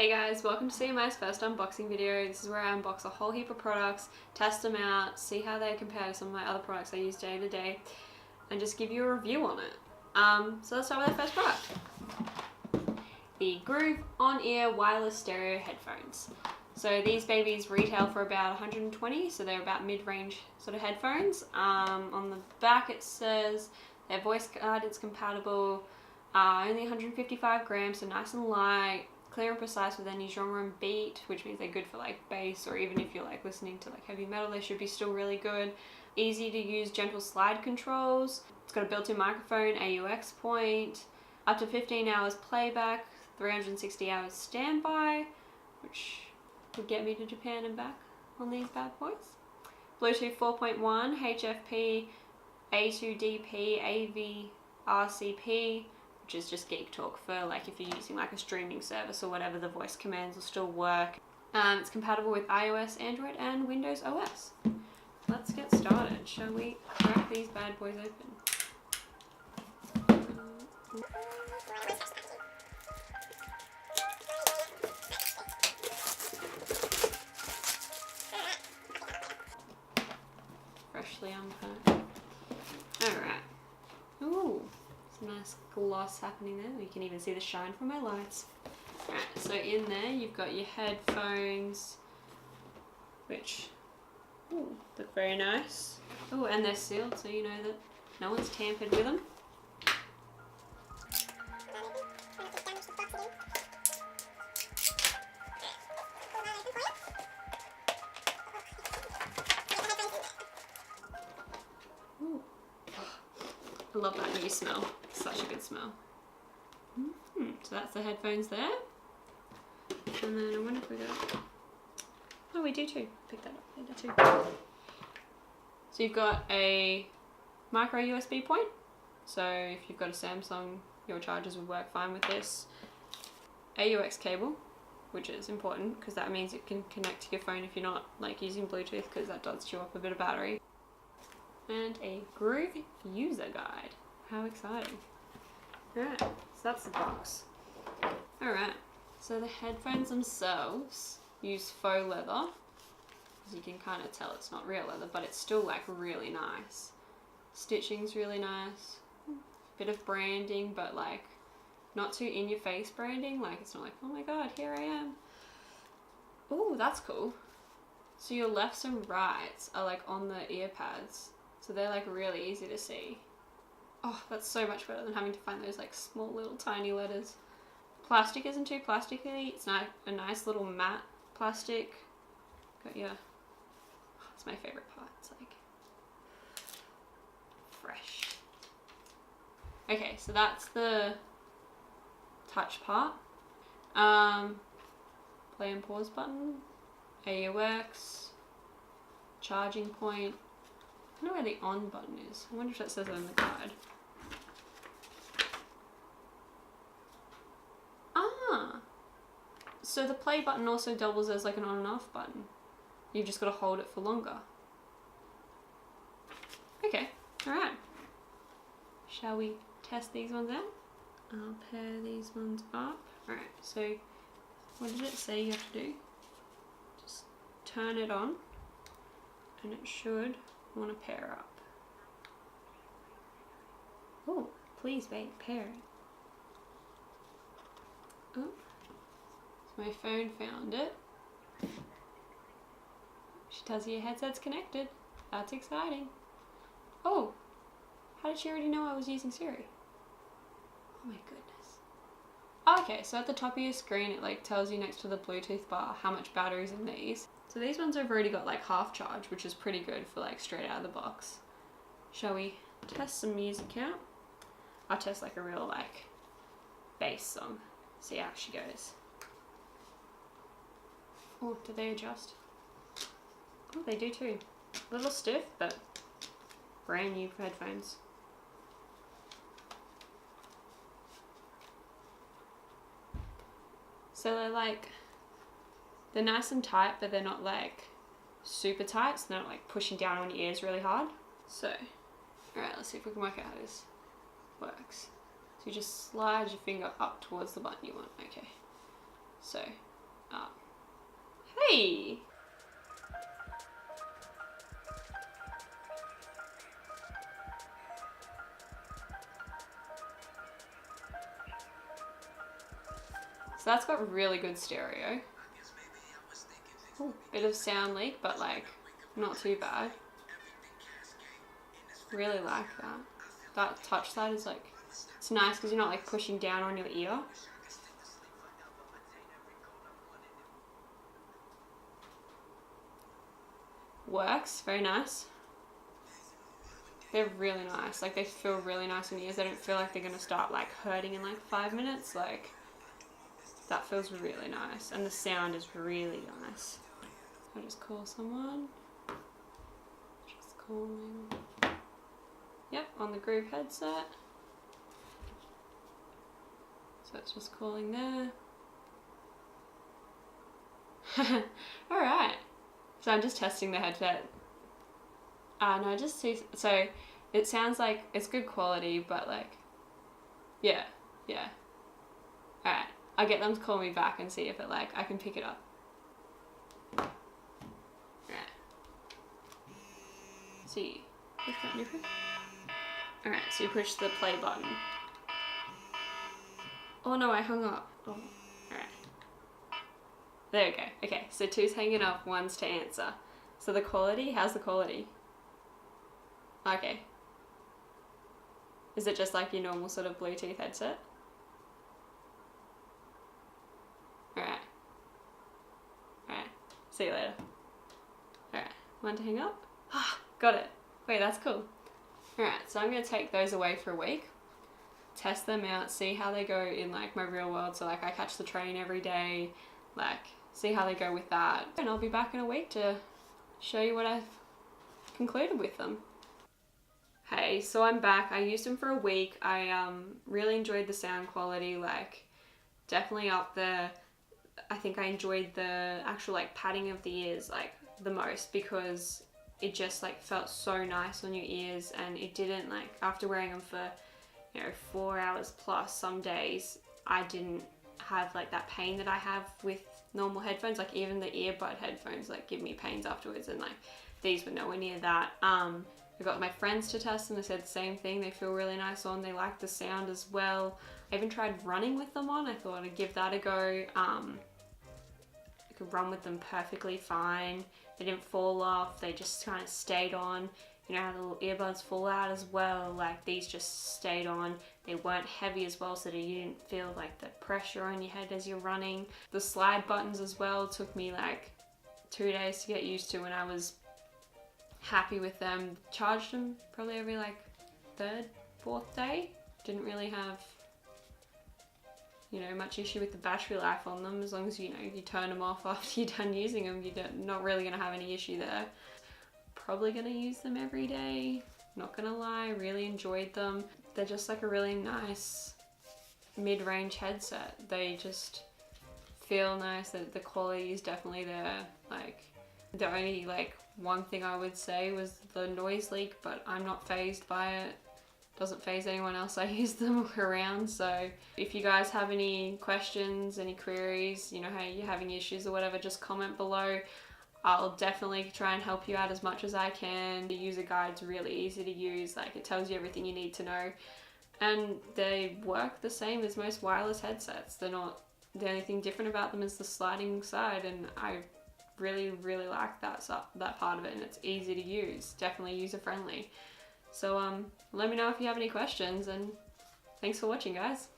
Hey guys, welcome to CMI's first unboxing video. This is where I unbox a whole heap of products, test them out, see how they compare to some of my other products I use day to day, and just give you a review on it. So let's start with our first product. The Groove On-Ear Wireless Stereo Headphones. So these babies retail for about 120, so they're about mid-range sort of headphones. On the back it says they're voice guidance compatible, only 155 grams, so nice and light, clear and precise with any genre and beat, which means they're good for like bass, or even if you're like listening to like heavy metal, they should be still really good. Easy to use gentle slide controls. It's got a built-in microphone, AUX point, up to 15 hours playback, 360 hours standby, which would get me to Japan and back on these bad boys. Bluetooth 4.1, HFP, A2DP, AV-RCP, which is just geek talk for like if you're using like a streaming service or whatever, the voice commands will still work. It's compatible with iOS, Android and Windows OS. Let's get started. Shall we crack these bad boys open? Freshly unpacked. Alright. Ooh, some nice gloss happening there. You can even see the shine from my lights. Alright, so in there you've got your headphones, which look very nice. Oh, and they're sealed, so you know that no one's tampered with them. I love that new smell. It's such a good smell. So that's the headphones there. And then I wonder if we got... Oh, we do too. Pick that up later too. So you've got a micro USB point. So if you've got a Samsung, your chargers would work fine with this. AUX cable, which is important because that means it can connect to your phone if you're not like using Bluetooth, because that does chew up a bit of battery. And a Groove user guide. How exciting. Alright, so that's the box. Alright, so the headphones themselves use faux leather. As you can kind of tell, it's not real leather, but it's still like really nice. Stitching's really nice. Bit of branding, but like not too in your face branding. Like it's not like, oh my god, here I am. Oh, that's cool. So your lefts and rights are like on the ear pads. So they're like really easy to see. Oh, that's so much better than having to find those like small little tiny letters. Plastic isn't too plasticky. It's not a nice little matte plastic. Got your... It's my favorite part. It's like fresh. Okay, so that's the touch part. Play and pause button. AUX. Charging point. I don't know where the on button is. I wonder if that says it in the guide. Ah! So the play button also doubles as like an on and off button. You've just got to hold it for longer. Okay, alright. Shall we test these ones out? I'll pair these ones up. Alright, so what did it say you have to do? Just turn it on and it should want to pair up. Oh, please wait, pairing. Oh, so my phone found it. She tells you your headset's connected. That's exciting. Oh, how did she already know I was using Siri? Oh my goodness. Okay, so at the top of your screen it like tells you next to the Bluetooth bar how much battery's in these. So these ones have already got like half charge, which is pretty good for like straight out of the box. Shall we test some music out? I'll test like a real like bass song. See how she goes. Oh, do they adjust? Oh, they do too. A little stiff, but brand new headphones. So they're like, they're nice and tight, but they're not like super tight, so they're not like pushing down on your ears really hard. So, alright, let's see if we can work out how this works. So you just slide your finger up towards the button you want. Okay, so up. Hey! So that's got really good stereo. Ooh, bit of sound leak, but like not too bad. Really like that. That touch side is like, it's nice because you're not like pushing down on your ear. Works, very nice. They're really nice. Like they feel really nice in the ears. They don't feel like they're gonna start like hurting in like 5 minutes. Like that feels really nice, and the sound is really nice. I'll just call someone. Just calling. Yep, on the Groove headset. So it's just calling there. Alright. So I'm just testing the headset. No, just see. So it sounds like it's good quality, but like, yeah. Alright. I'll get them to call me back and see if it like, I can pick it up. Alright. See. Push button different? Alright, so you push the play button. Oh no, I hung up. Oh, alright. There we go. Okay, so 2's hanging up, 1's to answer. So the quality, how's the quality? Okay. Is it just like your normal sort of Bluetooth headset? Alright. Alright. See you later. Alright. 1 to hang up. Ah, got it. Wait, that's cool. Alright, so I'm going to take those away for a week. Test them out, see how they go in like my real world. So like I catch the train every day, like see how they go with that. And I'll be back in a week to show you what I've concluded with them. Hey, so I'm back. I used them for a week. I really enjoyed the sound quality, like definitely up there. I think I enjoyed the actual like padding of the ears like the most, because it just like felt so nice on your ears, and it didn't like, after wearing them for 4 hours plus some days, I didn't have like that pain that I have with normal headphones. Like even the earbud headphones like give me pains afterwards, and like these were nowhere near that. I got my friends to test them. They said the same thing. They feel really nice on. They like the sound as well. I even tried running with them on. I thought I'd give that a go. I could run with them perfectly fine. They didn't fall off. They just kind of stayed on. You know how the little earbuds fall out as well, like these just stayed on. They weren't heavy as well, so that you didn't feel like the pressure on your head as you're running. The slide buttons as well took me like 2 days to get used to, and I was happy with them. Charged them probably every like 3rd, 4th day. Didn't really have much issue with the battery life on them, as long as you turn them off after you're done using them. You're not really going to have any issue there. Probably gonna use them every day, not gonna lie. Really enjoyed them. They're just like a really nice mid-range headset. They just feel nice. The quality is definitely there. Like the only like one thing I would say was the noise leak, but I'm not fazed by it. Doesn't faze anyone else I use them around. So if you guys have any questions, any queries, how you're having issues or whatever, just comment below. I'll definitely try and help you out as much as I can. The user guide's really easy to use, like it tells you everything you need to know. And they work the same as most wireless headsets. They're not, the only thing different about them is the sliding side, and I really like that part of it, and it's easy to use, definitely user friendly. So let me know if you have any questions, and thanks for watching, guys.